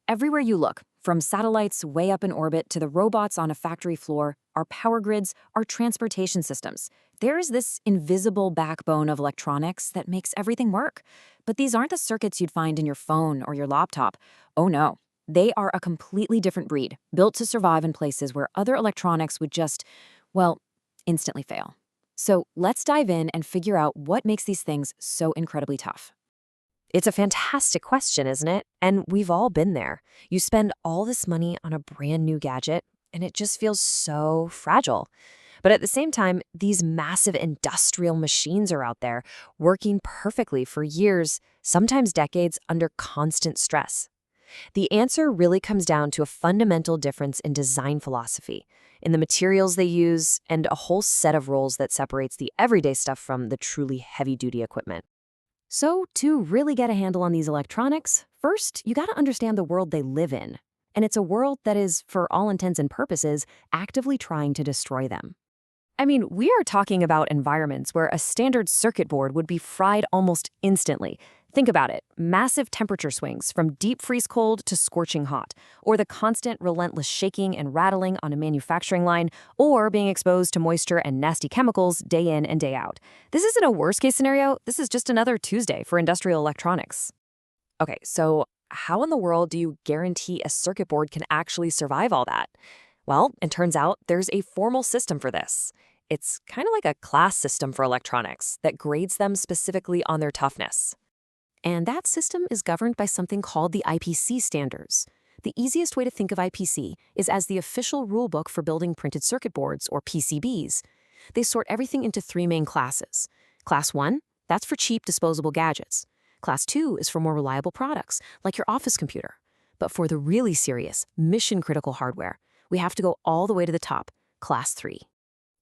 Everywhere you look, from satellites way up in orbit to the robots on a factory floor, our power grids, our transportation systems, there's this invisible backbone of electronics that makes everything work. But these aren't the circuits you'd find in your phone or your laptop. Oh no. They are a completely different breed, built to survive in places where other electronics would just, well, instantly fail. So let's dive in and figure out what makes these things so incredibly tough. It's a fantastic question, isn't it? And we've all been there. You spend all this money on a brand new gadget, and it just feels so fragile. But at the same time, these massive industrial machines are out there working perfectly for years, sometimes decades, under constant stress. The answer really comes down to a fundamental difference in design philosophy, in the materials they use, and a whole set of rules that separates the everyday stuff from the truly heavy-duty equipment. So, to really get a handle on these electronics, first, you gotta understand the world they live in. And it's a world that is, for all intents and purposes, actively trying to destroy them. I mean, we are talking about environments where a standard circuit board would be fried almost instantly. Think about it, massive temperature swings from deep freeze cold to scorching hot, or the constant relentless shaking and rattling on a manufacturing line, or being exposed to moisture and nasty chemicals day in and day out. This isn't a worst-case scenario, this is just another Tuesday for industrial electronics. Okay, so how in the world do you guarantee a circuit board can actually survive all that? Well, it turns out there's a formal system for this. It's kind of like a class system for electronics that grades them specifically on their toughness. And that system is governed by something called the IPC standards. The easiest way to think of IPC is as the official rulebook for building printed circuit boards, or PCBs. They sort everything into three main classes. Class 1, that's for cheap disposable gadgets. Class 2 is for more reliable products, like your office computer. But for the really serious, mission-critical hardware, we have to go all the way to the top, Class 3.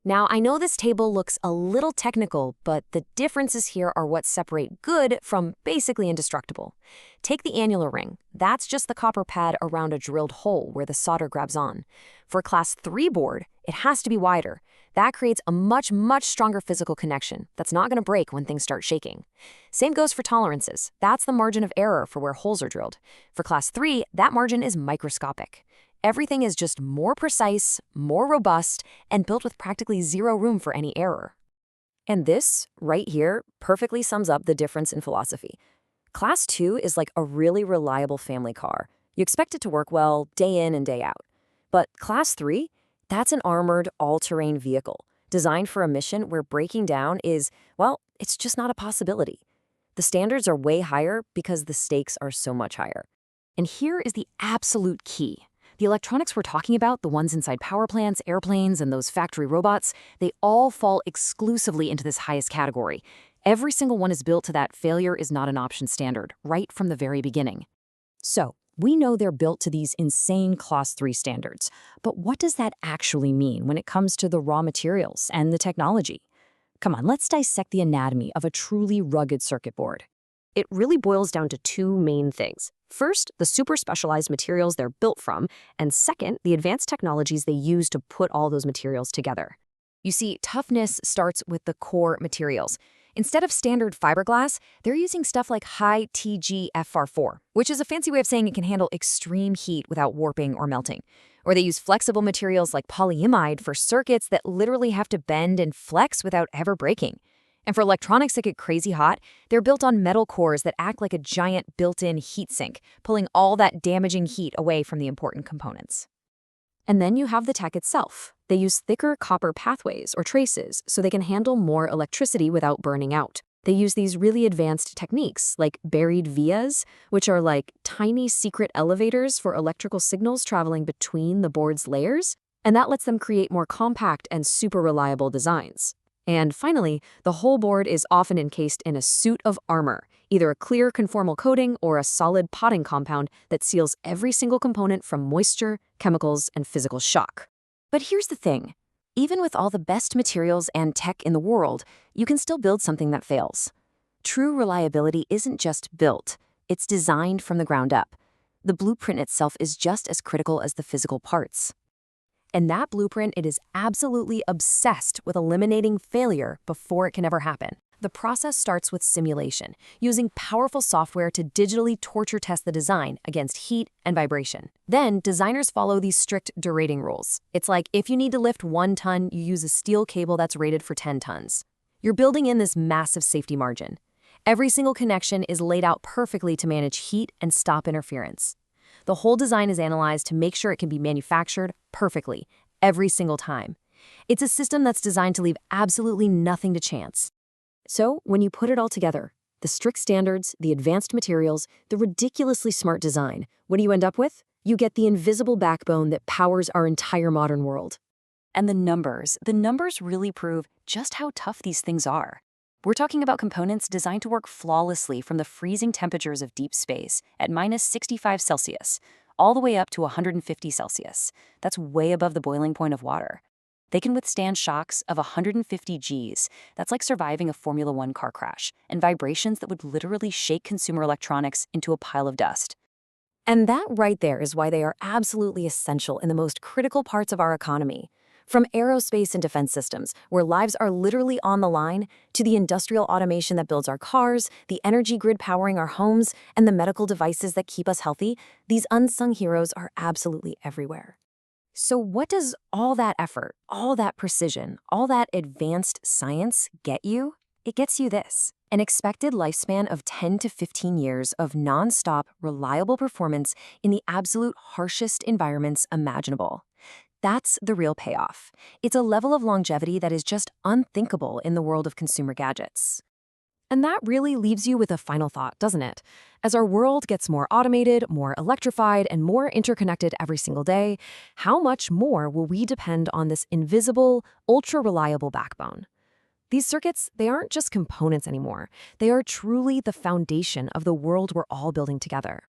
Now, I know this table looks a little technical, but the differences here are what separate good from basically indestructible. Take the annular ring. That's just the copper pad around a drilled hole where the solder grabs on. For a Class 3 board, it has to be wider. That creates a much, much stronger physical connection that's not going to break when things start shaking. Same goes for tolerances. That's the margin of error for where holes are drilled. For Class 3, that margin is microscopic. Everything is just more precise, more robust, and built with practically zero room for any error. And this, right here, perfectly sums up the difference in philosophy. Class 2 is like a really reliable family car. You expect it to work well day in and day out. But Class 3, that's an armored, all-terrain vehicle, designed for a mission where breaking down is, well, it's just not a possibility. The standards are way higher because the stakes are so much higher. And here is the absolute key. The electronics we're talking about, the ones inside power plants, airplanes, and those factory robots, they all fall exclusively into this highest category. Every single one is built to that failure is not an option standard, right from the very beginning. So, we know they're built to these insane Class 3 standards, but what does that actually mean when it comes to the raw materials and the technology? Come on, let's dissect the anatomy of a truly rugged circuit board. It really boils down to two main things. First, the super specialized materials they're built from, and second, the advanced technologies they use to put all those materials together. You see, toughness starts with the core materials. Instead of standard fiberglass, they're using stuff like high TGFR4, which is a fancy way of saying it can handle extreme heat without warping or melting. Or they use flexible materials like polyimide for circuits that literally have to bend and flex without ever breaking. And for electronics that get crazy hot, they're built on metal cores that act like a giant built-in heat sink, pulling all that damaging heat away from the important components. And then you have the tech itself. They use thicker copper pathways or traces so they can handle more electricity without burning out. They use these really advanced techniques like buried vias, which are like tiny secret elevators for electrical signals traveling between the board's layers, and that lets them create more compact and super reliable designs. And finally, the whole board is often encased in a suit of armor, either a clear conformal coating or a solid potting compound that seals every single component from moisture, chemicals, and physical shock. But here's the thing. Even with all the best materials and tech in the world, you can still build something that fails. True reliability isn't just built, it's designed from the ground up. The blueprint itself is just as critical as the physical parts. And that blueprint, it is absolutely obsessed with eliminating failure before it can ever happen. the process starts with simulation, using powerful software to digitally torture test the design against heat and vibration. Then, designers follow these strict derating rules. It's like if you need to lift 1 ton, you use a steel cable that's rated for 10 tons. You're building in this massive safety margin. Every single connection is laid out perfectly to manage heat and stop interference. The whole design is analyzed to make sure it can be manufactured perfectly, every single time. It's a system that's designed to leave absolutely nothing to chance. So, when you put it all together, the strict standards, the advanced materials, the ridiculously smart design, what do you end up with? You get the invisible backbone that powers our entire modern world. And the numbers really prove just how tough these things are. We're talking about components designed to work flawlessly from the freezing temperatures of deep space at -65 Celsius, all the way up to 150 Celsius. That's way above the boiling point of water. They can withstand shocks of 150 Gs. That's like surviving a Formula One car crash, and vibrations that would literally shake consumer electronics into a pile of dust. And that right there is why they are absolutely essential in the most critical parts of our economy. From aerospace and defense systems, where lives are literally on the line, to the industrial automation that builds our cars, the energy grid powering our homes, and the medical devices that keep us healthy, these unsung heroes are absolutely everywhere. So what does all that effort, all that precision, all that advanced science get you? It gets you this: an expected lifespan of 10 to 15 years of non-stop, reliable performance in the absolute harshest environments imaginable. That's the real payoff. It's a level of longevity that is just unthinkable in the world of consumer gadgets. And that really leaves you with a final thought, doesn't it? As our world gets more automated, more electrified, and more interconnected every single day, how much more will we depend on this invisible, ultra-reliable backbone? These circuits, they aren't just components anymore. They are truly the foundation of the world we're all building together.